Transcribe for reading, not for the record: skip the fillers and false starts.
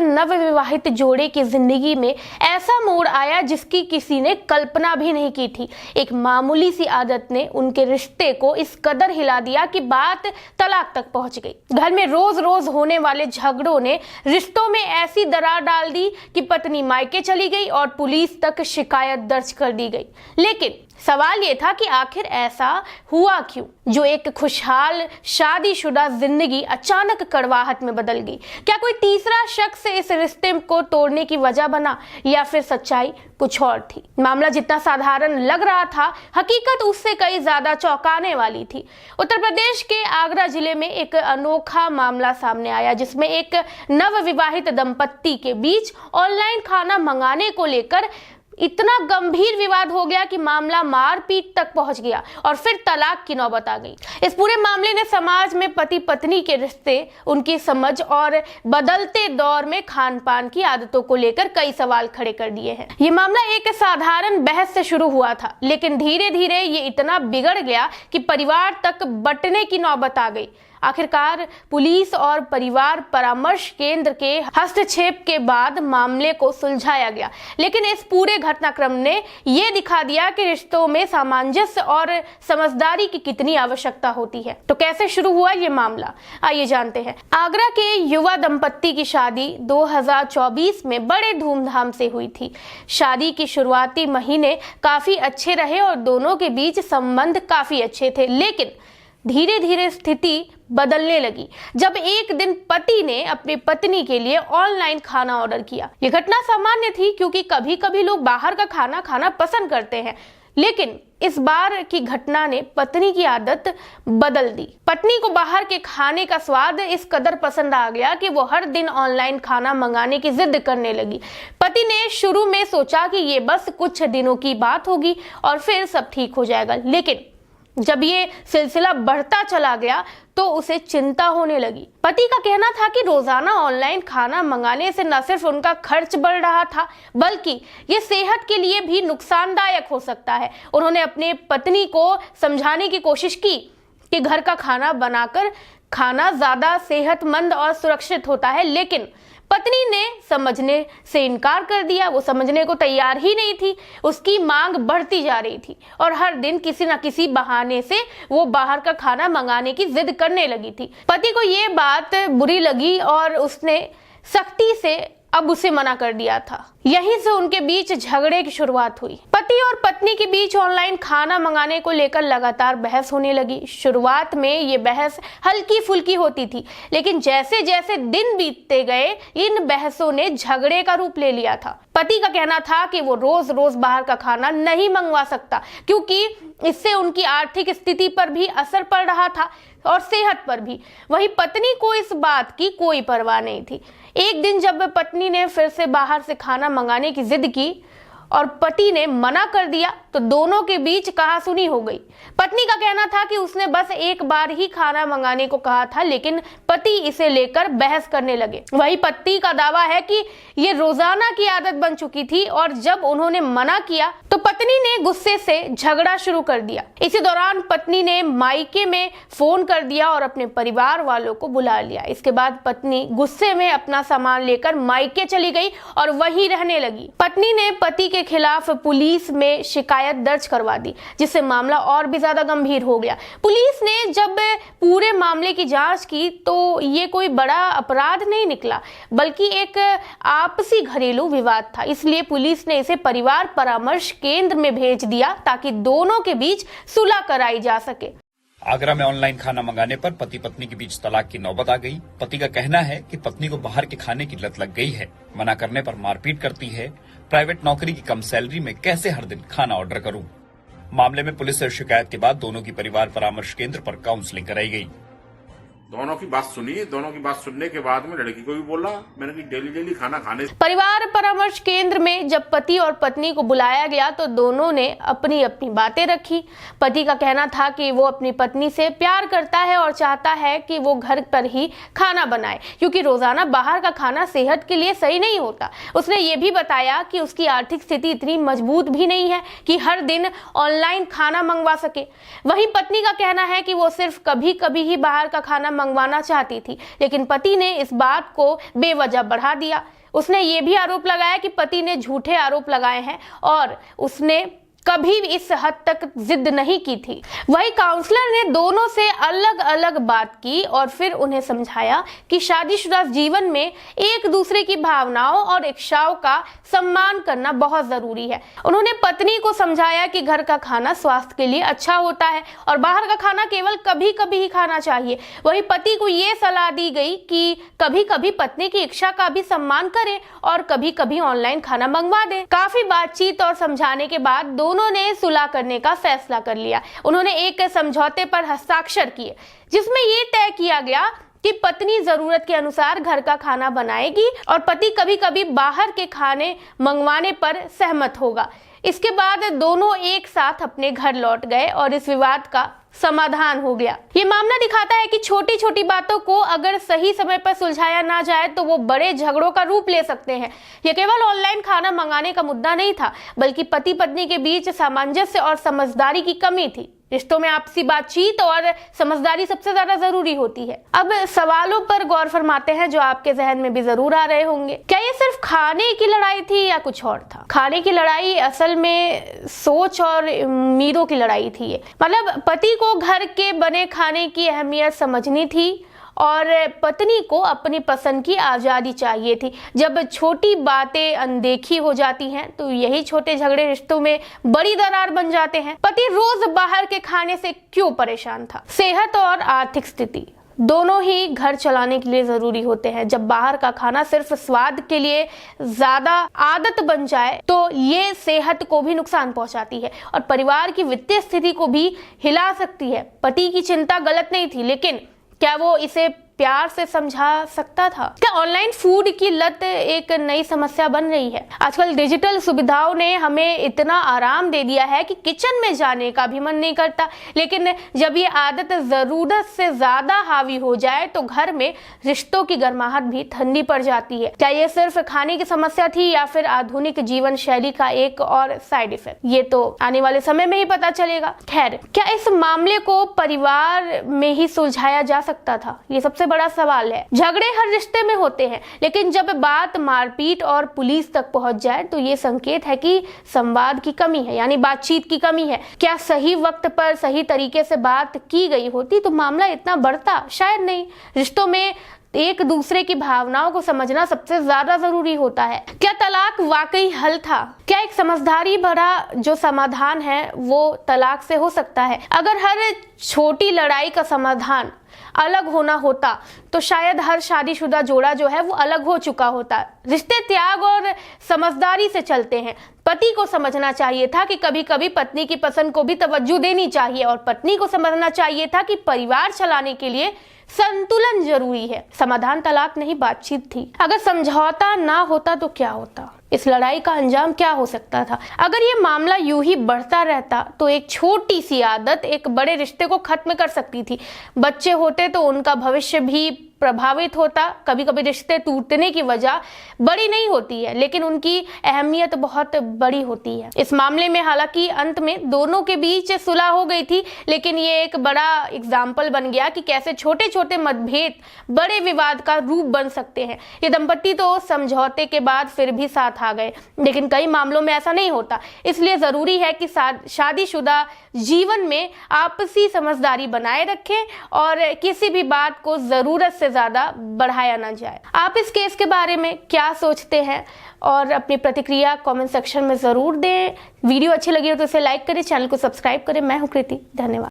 नवविवाहित जोड़े की जिंदगी में ऐसा मोड़ आया जिसकी किसी ने कल्पना भी नहीं की थी। एक मामूली सी आदत ने उनके रिश्ते को इस कदर हिला दिया कि बात तलाक तक पहुंच गई। घर में रोज रोज होने वाले झगड़ों ने रिश्तों में ऐसी दरार डाल दी कि पत्नी मायके चली गई और पुलिस तक शिकायत दर्ज कर दी गई। लेकिन सवाल ये था कि आखिर ऐसा हुआ क्यों, जो एक खुशहाल शादीशुदा जिंदगी अचानक कड़वाहट में बदल गई। क्या कोई तीसरा शख्स इस रिश्ते को तोड़ने की वजह बना या फिर सच्चाई कुछ और थी। मामला जितना साधारण लग रहा था, हकीकत उससे कई ज्यादा चौंकाने वाली थी। उत्तर प्रदेश के आगरा जिले में एक अनोखा मामला सामने आया, जिसमें एक नवविवाहित दंपत्ति के बीच ऑनलाइन खाना मंगाने को लेकर इतना गंभीर विवाद हो गया कि मामला मारपीट तक पहुंच गया और फिर तलाक की नौबत आ गई। इस पूरे मामले ने समाज में पति पत्नी के रिश्ते, उनकी समझ और बदलते दौर में खान पान की आदतों को लेकर कई सवाल खड़े कर दिए हैं। ये मामला एक साधारण बहस से शुरू हुआ था, लेकिन धीरे धीरे ये इतना बिगड़ गया कि परिवार तक बंटने की नौबत आ गई। आखिरकार पुलिस और परिवार परामर्श केंद्र के हस्तक्षेप के बाद मामले को सुलझाया गया, लेकिन इस पूरे घटनाक्रम ने यह दिखा दिया कि रिश्तों में सामंजस्य और समझदारी की कितनी आवश्यकता होती है। तो कैसे शुरू हुआ ये मामला, आइए जानते हैं। आगरा के युवा दंपत्ति की शादी 2024 में बड़े धूमधाम से हुई थी। शादी की शुरुआती महीने काफी अच्छे रहे और दोनों के बीच संबंध काफी अच्छे थे, लेकिन धीरे धीरे स्थिति बदलने लगी जब एक दिन पति ने अपनी पत्नी के लिए ऑनलाइन खाना ऑर्डर किया। ये घटना सामान्य थी, क्योंकि कभी कभी लोग बाहर का खाना खाना पसंद करते हैं, लेकिन इस बार की घटना ने पत्नी की आदत बदल दी। पत्नी को बाहर के खाने का स्वाद इस कदर पसंद आ गया कि वो हर दिन ऑनलाइन खाना मंगाने की जिद करने लगी। पति ने शुरू में सोचा कि ये बस कुछ दिनों की बात होगी और फिर सब ठीक हो जाएगा, लेकिन जब ये सिलसिला बढ़ता चला गया तो उसे चिंता होने लगी। पति का कहना था कि रोजाना ऑनलाइन खाना मंगाने से न सिर्फ उनका खर्च बढ़ रहा था, बल्कि ये सेहत के लिए भी नुकसानदायक हो सकता है। उन्होंने अपने पत्नी को समझाने की कोशिश की कि घर का खाना बनाकर खाना ज्यादा सेहतमंद और सुरक्षित होता है, लेकिन पत्नी ने समझने से इनकार कर दिया। वो समझने को तैयार ही नहीं थी। उसकी मांग बढ़ती जा रही थी और हर दिन किसी न किसी बहाने से वो बाहर का खाना मंगाने की जिद करने लगी थी। पति को ये बात बुरी लगी और उसने सख्ती से अब उसे मना कर दिया था। यहीं से उनके बीच झगड़े की शुरुआत हुई। पति और पत्नी के बीच ऑनलाइन खाना मंगाने को लेकर लगातार बहस होने लगी। शुरुआत में ये बहस हल्की फुल्की होती थी, लेकिन जैसे जैसे दिन बीतते गए इन बहसों ने झगड़े का रूप ले लिया था। पति का कहना था कि वो रोज रोज बाहर का खाना नहीं मंगवा सकता, क्योंकि इससे उनकी आर्थिक स्थिति पर भी असर पड़ रहा था और सेहत पर भी। वहीं पत्नी को इस बात की कोई परवाह नहीं थी। एक दिन जब पत्नी ने फिर से बाहर से खाना मंगाने की जिद की और पति ने मना कर दिया तो दोनों के बीच कहासुनी हो गई। पत्नी का कहना था कि उसने बस एक बार ही खाना मंगाने को कहा था, लेकिन पति इसे लेकर बहस करने लगे। वही पति का दावा है कि ये रोजाना की आदत बन चुकी थी और जब उन्होंने मना किया तो पत्नी ने गुस्से से झगड़ा शुरू कर दिया। इसी दौरान पत्नी ने मायके में फोन कर दिया और अपने परिवार वालों को बुला लिया। इसके बाद पत्नी गुस्से में अपना सामान लेकर मायके चली गई और वहीं रहने लगी। पत्नी ने पति के खिलाफ पुलिस में शिकायत दर्ज करवा दी, जिससे मामला और भी ज्यादा गंभीर हो गया। पुलिस ने जब पूरे मामले की जांच की तो ये कोई बड़ा अपराध नहीं निकला, बल्कि एक आपसी घरेलू विवाद था। इसलिए पुलिस ने इसे परिवार परामर्श केंद्र में भेज दिया ताकि दोनों के बीच सुलह कराई जा सके। आगरा में ऑनलाइन खाना मंगाने पर पति पत्नी के बीच तलाक की नौबत आ गई। पति का कहना है कि पत्नी को बाहर के खाने की लत लग गई है, मना करने पर मारपीट करती है। प्राइवेट नौकरी की कम सैलरी में कैसे हर दिन खाना ऑर्डर करूं? मामले में पुलिस से शिकायत के बाद दोनों की परिवार परामर्श केंद्र पर काउंसलिंग कराई गई। दोनों की बात सुनी। दोनों की बात सुनने के बाद में लड़की को भी बोला, मैंने कि डेली खाना खाने। परिवार परामर्श केंद्र में जब पति और पत्नी को बुलाया गया तो दोनों ने अपनी अपनी बातें रखी। पति का कहना था कि वो अपनी पत्नी से प्यार करता है और चाहता है कि वो घर पर ही खाना बनाए, क्योंकि रोजाना बाहर का खाना सेहत के लिए सही नहीं होता। उसने ये भी बताया कि उसकी आर्थिक स्थिति इतनी मजबूत भी नहीं है कि हर दिन ऑनलाइन खाना मंगवा सके। वहीं पत्नी का कहना है कि वो सिर्फ कभी कभी ही बाहर का खाना मंगवाना चाहती थी, लेकिन पति ने इस बात को बेवजह बढ़ा दिया। उसने ये भी आरोप लगाया कि पति ने झूठे आरोप लगाए हैं और उसने कभी इस हद तक जिद नहीं की थी। वही काउंसलर ने दोनों से अलग अलग बात की और फिर उन्हें समझाया कि शादीशुदा जीवन में एक दूसरे की भावनाओं और इच्छाओं का सम्मान करना बहुत जरूरी है। उन्होंने पत्नी को समझाया कि घर का खाना स्वास्थ्य के लिए अच्छा होता है और बाहर का खाना केवल कभी कभी ही खाना चाहिए। वही पति को ये सलाह दी गई कि कभी कभी पत्नी की इच्छा का भी सम्मान करें और कभी कभी ऑनलाइन खाना मंगवा दें। काफी बातचीत और समझाने के बाद दोनों ने सुलह करने का फैसला कर लिया। उन्होंने एक समझौते पर हस्ताक्षर किए जिसमें ये तय किया गया कि पत्नी जरूरत के अनुसार घर का खाना बनाएगी और पति कभी कभी बाहर के खाने मंगवाने पर सहमत होगा। इसके बाद दोनों एक साथ अपने घर लौट गए और इस विवाद का समाधान हो गया। ये मामला दिखाता है कि छोटी छोटी बातों को अगर सही समय पर सुलझाया ना जाए तो वो बड़े झगड़ों का रूप ले सकते हैं। ये केवल ऑनलाइन खाना मंगाने का मुद्दा नहीं था, बल्कि पति पत्नी के बीच सामंजस्य और समझदारी की कमी थी। रिश्तों में आपसी बातचीत और समझदारी सबसे ज्यादा जरूरी होती है। अब सवालों पर गौर फरमाते हैं जो आपके जहन में भी जरूर आ रहे होंगे। क्या ये सिर्फ खाने की लड़ाई थी या कुछ और था? खाने की लड़ाई असल में सोच और उम्मीदों की लड़ाई थी। ये मतलब पति को घर के बने खाने की अहमियत समझनी थी और पत्नी को अपनी पसंद की आजादी चाहिए थी। जब छोटी बातें अनदेखी हो जाती हैं तो यही छोटे झगड़े रिश्तों में बड़ी दरार बन जाते हैं। पति रोज बाहर के खाने से क्यों परेशान था? सेहत और आर्थिक स्थिति दोनों ही घर चलाने के लिए जरूरी होते हैं। जब बाहर का खाना सिर्फ स्वाद के लिए ज्यादा आदत बन जाए तो ये सेहत को भी नुकसान पहुंचाती है और परिवार की वित्तीय स्थिति को भी हिला सकती है। पति की चिंता गलत नहीं थी, लेकिन क्या वो इसे प्यार से समझा सकता था? क्या ऑनलाइन फूड की लत एक नई समस्या बन रही है? आजकल डिजिटल सुविधाओं ने हमें इतना आराम दे दिया है कि किचन में जाने का भी मन नहीं करता, लेकिन जब ये आदत जरूरत से ज्यादा हावी हो जाए तो घर में रिश्तों की गर्माहट भी ठंडी पड़ जाती है। क्या ये सिर्फ खाने की समस्या थी या फिर आधुनिक जीवन शैली का एक और साइड इफेक्ट? ये तो आने वाले समय में ही पता चलेगा। खैर, क्या इस मामले को परिवार में ही सुलझाया जा सकता था? ये सबसे बड़ा सवाल है। झगड़े हर रिश्ते में होते हैं, लेकिन जब बात मारपीट और पुलिस तक पहुंच जाए तो ये संकेत है कि संवाद की कमी है, यानी बातचीत की कमी है। क्या सही वक्त पर सही तरीके से बात की गई होती तो मामला इतना बढ़ता? शायद नहीं। रिश्तों में एक दूसरे की भावनाओं को समझना सबसे ज्यादा जरूरी होता है। क्या तलाक वाकई हल था? क्या एक समझदारी भरा जो समाधान है वो तलाक से हो सकता है? अगर हर छोटी लड़ाई का समाधान अलग होना होता तो शायद हर शादीशुदा जोड़ा जो है वो अलग हो चुका होता। रिश्ते त्याग और समझदारी से चलते हैं। पति को समझना चाहिए था कि कभी कभी पत्नी की पसंद को भी तवज्जो देनी चाहिए और पत्नी को समझना चाहिए था कि परिवार चलाने के लिए संतुलन जरूरी है। समाधान तलाक नहीं, बातचीत थी। अगर समझौता ना होता तो क्या होता? इस लड़ाई का अंजाम क्या हो सकता था? अगर ये मामला यूं ही बढ़ता रहता तो एक छोटी सी आदत एक बड़े रिश्ते को खत्म कर सकती थी। बच्चे होते तो उनका भविष्य भी प्रभावित होता। कभी कभी रिश्ते टूटने की वजह बड़ी नहीं होती है, लेकिन उनकी अहमियत बहुत बड़ी होती है। इस मामले में हालांकि अंत में दोनों के बीच सुलह हो गई थी, लेकिन ये एक बड़ा एग्जाम्पल बन गया कि कैसे छोटे छोटे मतभेद बड़े विवाद का रूप बन सकते हैं। ये दंपति तो समझौते के बाद फिर भी साथ आ गए, लेकिन कई मामलों में ऐसा नहीं होता। इसलिए जरूरी है कि शादीशुदा जीवन में आपसी समझदारी बनाए रखें और किसी भी बात को जरूरत से ज्यादा बढ़ाया ना जाए। आप इस केस के बारे में क्या सोचते हैं और अपनी प्रतिक्रिया कमेंट सेक्शन में जरूर दें। वीडियो अच्छी लगी हो तो इसे लाइक करें, चैनल को सब्सक्राइब करें। मैं हूं कृति, धन्यवाद।